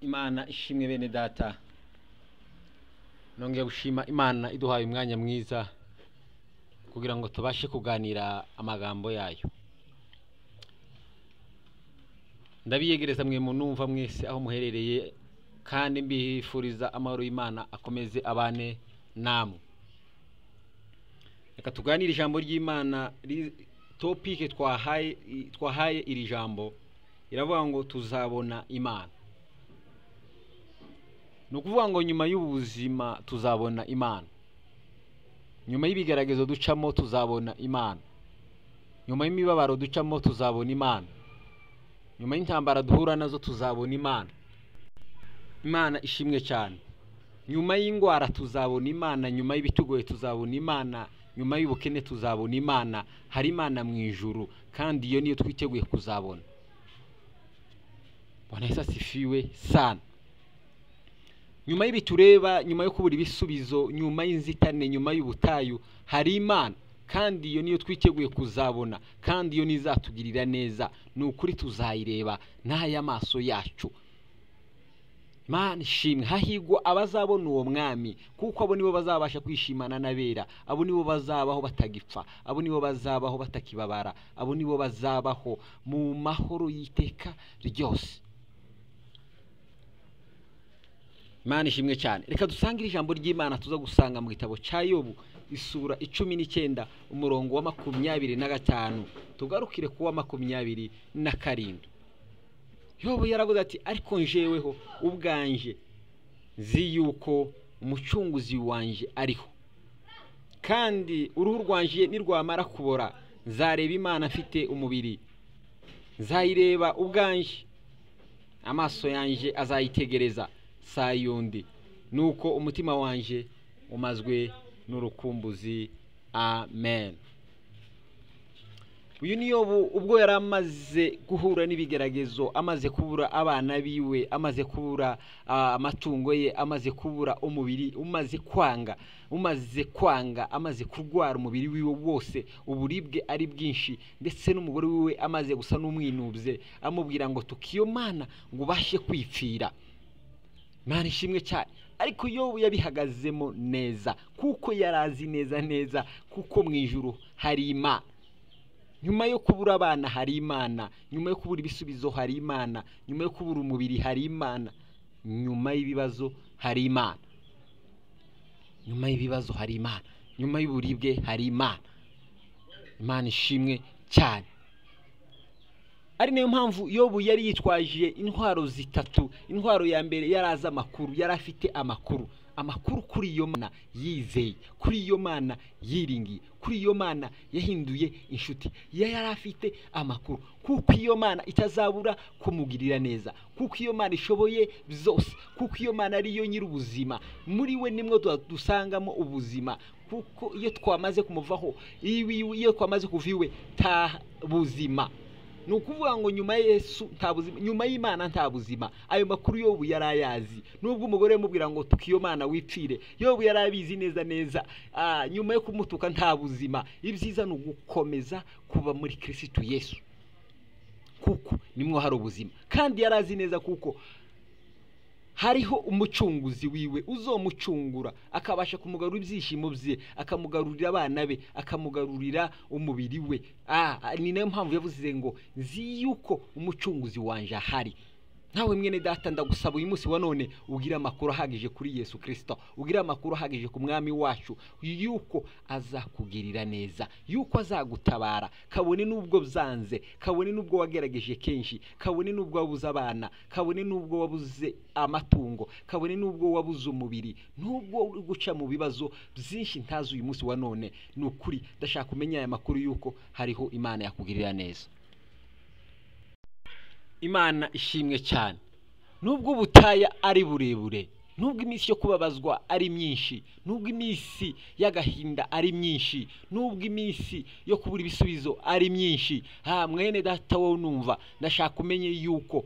Imana ishimwe bene data. Nongeye gushima Imana iduhaye umwanya mwiza kugira ngo tubashe kuganira amagambo yayo. Ndabiyegereza mwe munumva mwese aho muherereye kandi mbifuriza amahoro y'Imana akomeze abane namwe. Reka tuganire ijambo ry'Imana, topic twahaye iri jambo iravuga ngo tuzabona Imana. Nukuvuga ngo nyuma y'ubuzima tuzabona Imana. Nyuma y'ibigeragezo ducamo tuzabona Imana. Nyuma y'imibabaro ducamo tuzabona Imana. Nyuma y'intambara duhura nazo tuzabona Imana. Imana ishimwe cyane. Nyuma y'ingwara tuzabona Imana, nyuma y'ibitugoye tuzabona Imana, nyuma y'ubukene tuzabona Imana. Hari Imana mu ijuru kandi iyo niyo twiteguye kuzabona. Bwana Yesu asifiwe sana. Nyuma y'ibitureba, nyuma yo kubura ibisubizo, nyuma y'inzitane, nyuma y'ubutayu, hari Imana kandi iyo niyo twiteguye kuzabona kandi iyo nizatugirira neza. Nukuri tuzayireba n'aya maso yacu. Imana ishimwe. Hahigwa abazabona uwo mwami kuko abo nibo bazabasha kwishimana n'abera. Abo nibo bazabaho batagipfa. Abo nibo bazabaho batakibabara. Abo nibo bazabaho mu mahoro y'iteka ryose. Imana ishimwe cyane. Reka dusangire ijambo ry'Imana tuza gusanga mu gitabo cya Yobu isura 19 umurongo wa 25. Tugarukire kuwa 27. Yobu yaravuze ati ariko njeweho ubwanje nzi yuko umucunguzi wanje ariho, kandi uruhu rwanje nirwamara kubora nzareba Imana mfite umubiri, nzayireba ubwanje, amaso yanje azayitegereza sayundi, nuko umutima wanje umazwe n'urukumbuzi. Amen. Uyu ni Yobu ubwo yaramaze guhura n'ibigeragezo, amaze kubura abana biwe, amaze kubura amatungo ye, amaze kubura umubiri, umaze kwanga, amaze kurwara umubiri wiwe wose, uburibwe ari bwinshi, ndetse n'umugore wiwe amaze gusa n'umwinubye amubwira ngo tukiyo Mana ngo ubashe kwipfira. Imana ishimwe cyane. Ariko Yobu yabihagazemo neza kuko yarazi neza kuko mu ijuru hari Imana. Nyuma yo kubura abana hari Imana, nyuma yo kubura ibisubizo hari Imana, nyuma yo kubura umubiri hari Imana, nyuma y'ibibazo hari Imana, nyuma y'ibibazo hari Imana, nyuma y'uburibwe hari Imana. Imana ishimwe cyane. Ari nayo mpamvu Yobu yari yitwaje intwaro zitatu. Intwaro ya mbere yaraza amakuru, yarafite amakuru kuri iyo Mana yizeye, kuri iyo Mana yiringiye, kuri iyo Mana yahinduye inshuti. Yarafite amakuru kuko iyo Mana itazabura kumugirira neza, kuko iyo Mana ishoboye byose, kuko iyo Mana ariyo nyir'ubuzima. Muri we nimwe dusangamo ubuzima, kuko iyo twamaze kumuvaho, iyo twamaze kuviwe ta buzima. Nukuvuga ngo nyuma Yesu nta buzima, nyuma y'Imana nta buzima. Ayo makuru Yobu yarayazi. Nubwo umugore yamubwira ngo tukiyo Mana wipfire, Yobu yarabizi neza. Nyuma yo kumutuka nta buzima. Ibyiza ni ugukomeza kuba muri Kristo Yesu, kuko nimwe hari ubuzima. Kandi yarazi neza kuko hariho umucunguzi wiwe uzomucungura, akabasha kumugarura ibyishimo bye, akamugarurira abana be, akamugarurira umubiri we. Ni nayo mpamvu yavuze ngo nzi yuko umucunguzi wanje ahari. Nawe mwene data ndagusaba uyu munsi wa none ugira amakuru ahagije kuri Yesu Kristo, ugira amakuru ahagije ku mwami wacu, yuko azakugirira neza, yuko azagutabara. Kabone nubwo byanze, kabone nubwo wagerageje kenshi, kabone nubwo wabuze abana, kabone nubwo wabuze amatungo, kabone nubwo wabuze umubiri, nubwo guca mu bibazo byinshi ntazi uyu munsi wa none, nukuri ndashaka kumenya aya makuru yuko hariho Imana yakugirira neza. Imana ishimwe cyane. Nubwo butaya ari burebure, nubwo iminsi yo kubabazwa ari myinshi, nubwo iminsi y'agahinda ari myinshi, nubwo iminsi yo kubura ibisubizo ari myinshi, mwene data wowe numva ndashaka umenye yuko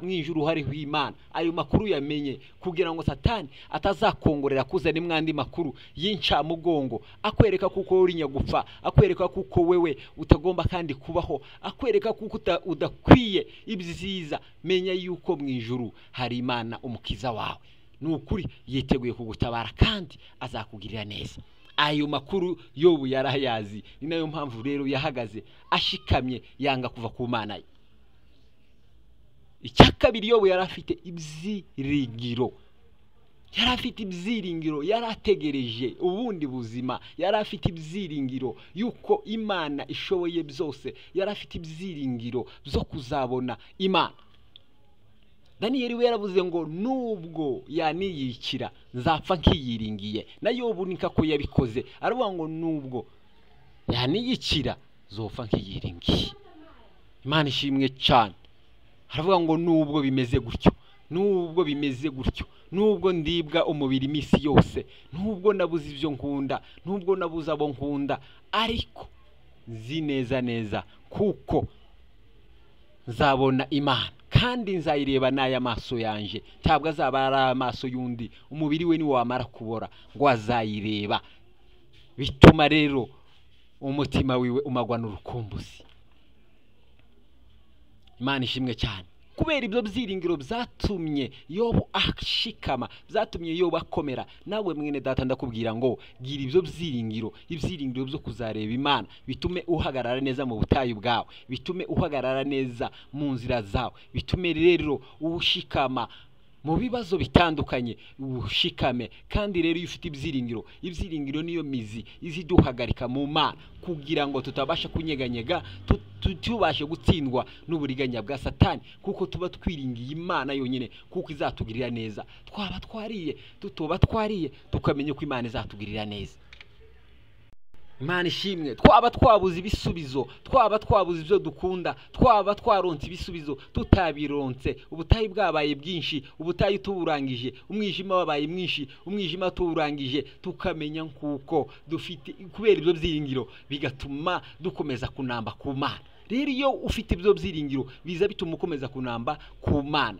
mwijuru hariho Imana. Ayo makuru yamenye kugira ngo Satani atazakongorera kuzana imwandi makuru y'incamugongo akwereka kuko uri nyagupfa, akwereka kuko wewe utagomba kandi kubaho, akwereka kuko udakwiye ibyiza. Menya yuko mwijuru hari Imana umukiza wawe, nukuri yiteguye kugutabara kandi azakugirira neza. Ayo makuru Yobu yarayazi, ni nayo mpamvu rero yahagaze ashikamye yanga kuva ku Mana ye. Icyakabiri Yobu yarafite ibyiringiro, yarafite ibyiringiro, yarategereje ubundi buzima, yarafite ibyiringiro yuko Imana ishoboye byose, yarafite ibyiringiro byo kuzabona Imana. Daniyeli we yaravuze ngo nubwo yaniyikira nzapfa nkiyiringiye. Na Yobu nika ko yabikoze, aravuga ngo nubwo yaniyikira zopfa nkiyiringiye. Imana ishimwe cyane. Aravuga ngo nubwo bimeze gutyo, nubwo bimeze gutyo, nubwo ndibwa umubiri iminsi yose, nubwo nabuze ibyo nkunda, nubwo nabuze abo nkunda, ariko nzi neza kuko nzabona Imana kandi nzayireba n'aya maso yanje, ntabwo azaba ari amaso y'undi. Umubiri we ni wamara kubora ngo azayireba. Bituma rero umutima wiwe umagwa n'urukumbuzi. Imana ishimwe cyane. Kubera ibyo byiringiro byatumye Yobu ashikama, byatumye Yobu akomera. Nawe mwene data ndakubwira ngo gira ibyo byiringiro, ibyiringiro byo kuzareba Imana, bitume uhagarara neza mu butayu bwawe, bitume uhagarara neza mu nzira zawe, bitume rero ushikama mu bibazo bitandukanye, ushikame. Kandi rero iyo ufite ibyiringiro, ibyiringiro niyo mizi iziduhagarika mu Mana kugira ngo tutabasha kunyeganyega, tubashe gutsindwa n'uburiganya bwa Satani, kuko tuba twiringiye Imana yonyine kuko izatugirira neza. Twaba twariye, tutoba twariye, tukamenya ko Imana izatugirira neza. Imana ishimwe. Twaba twabuze ibisubizo, twaba twabuze ibyo dukunda, twaba twaronse ibisubizo tutabironse, ubutayi bwabaye bwinshi, ubutayi tuburangije, umwijima wabaye mwinshi, umwijima tuburangije, tukamenya kuko dufite kubera ibyo byiringiro bigatuma dukomeza kunamba ku Mana. Rero iyo ufite ibyo byiringiro biza bituma ukomeza kunamba ku Mana,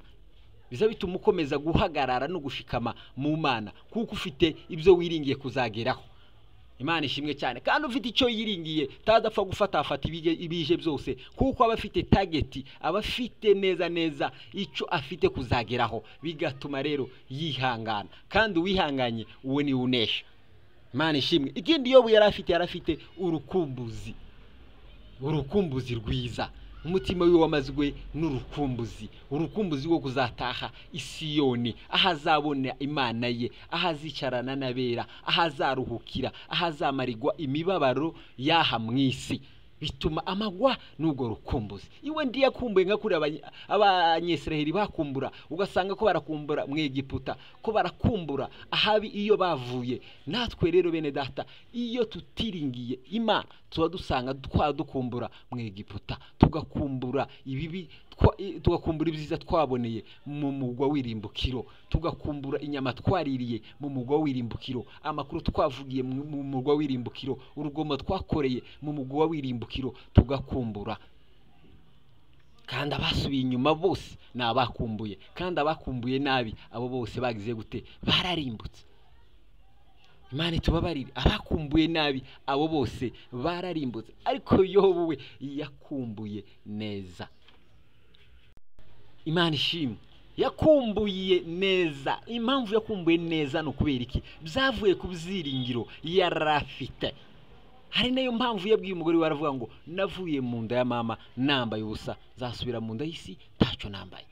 biza bituma ukomeza guhagarara no gushikama mu Mana kuko ufite ibyo wiringiye kuzageraho. Imana ishimwe cyane. Kandi ufite icyo yiringiye tadapfa gufatafata ibije byose, kuko aba afite target, aba afite neza icyo afite kuzageraho, bigatuma rero yihangana. Kandi wihanganye uwe ni unesha. Imana ishimwe. Ikindi Yobu yarafite urukumbuzi, urukumbuzi rwiza. Umutima wiwe wamazwe n'urukumbuzi, urukumbuzi rwo kuzataha Isiyoni, ahazabona Imana ye, ahazicarana n'abera, ahazaruhukira, ahazamarirwa imibabaro yaha mwisi. Bituma amagwa n'ubwo rukumbuzi. Iwe ndiye akumbuye nka kuri abanyesiraheli bakumbura, ugasanga ko barakumbura mu Egiputa, ko barakumbura ahabi iyo bavuye. Natwe rero bene data, iyo tutiringiye Imana tuba dusanga twadukumbura mu Egiputa, tugakumbura ibibi, tugakumbura ibyiza twaboneye mu mugwa w'irimbukiro, tugakumbura inyama twaririye mu mugwa w'irimbukiro, amakuru twavugiye mu mugwa w'irimbukiro, urugomo twakoreye mu mugwa w'irimbukiro tugakumbura. Kandi abasubiye inyuma bose nabakumbuye, kandi abakumbuye nabi abo bose bagize gute? Bararimbutse. Imana tubabarire. Abakumbuye nabi abo bose bararimbutse, ariko Yobu we yakumbuye neza. Imana ishimwe. Yakumbuye neza. Impamvu yakumbuye neza no kubera iki? Byavuye ku byiringiro yarafite. Hari nayo mpamvu yabwiye umugore we, aravuga ngo navuye mu nda ya mama nambaye ubusa, zasubira mu nda y'isi ntacyo nambaye.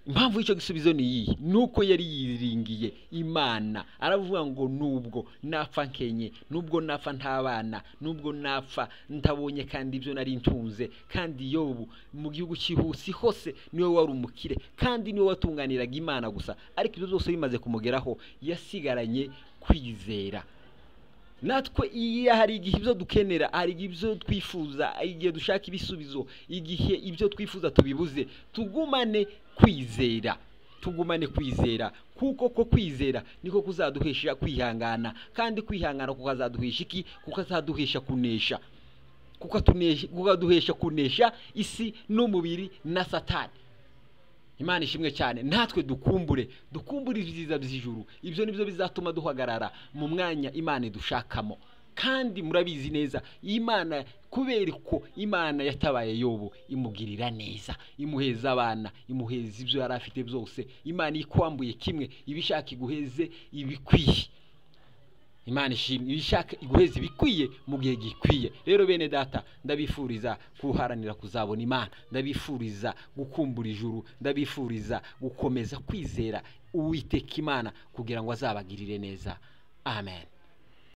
Impamvu y'icyo gisubizo ni iyi, nuko yari yiringiye Imana. Aravuga ngo nubwo napfa nkenye, nubwo napfa ntabana, nubwo napfa ntabonye kandi ibyo nari ntunze. Kandi Yobu mu gihugu cy'ihusi hose niwe wari umukire, kandi niwe watunganiraga Imana gusa. Ariko ibyo byose bimaze kumugeraho, yasigaranye kwizera. Natwe iyo hari igihe ibyo dukenera, hari ibyo twifuza, igihe dushaka ibisubizo, igihe ibyo twifuza tubibuze, tugumane kwizera, tugumane kwizera, kuko ko kwizera niko kuzaduhesha kwihangana, kandi kwihangana kukazaduhesha iki? Kukazaduhesha kunesha, kukaduhesha kunesha isi n'umubiri na Satani. Imana ishimwe cyane. Natwe dukumbure ibyiza by'ijuru. Ibyo nibyo bizatuma duhagarara mu mwanya Imana idushakamo. Kandi murabizi neza Imana, kubera ko Imana yatabaye Yobu imugirira neza, imuheza abana, imuheza ibyo yari afite byose. Imana ikwambuye kimwe, ibishaka iguheze ibikwiye. Imana ishimwe, ibishaka iguheze ibikwiye mu gihe gikwiye. Rero bene data, ndabifuriza kuharanira kuzabona Imana, ndabifuriza gukumbura ijuru, ndabifuriza gukomeza kwizera Uwiteka Imana kugira ngo azabagirire neza. Amen.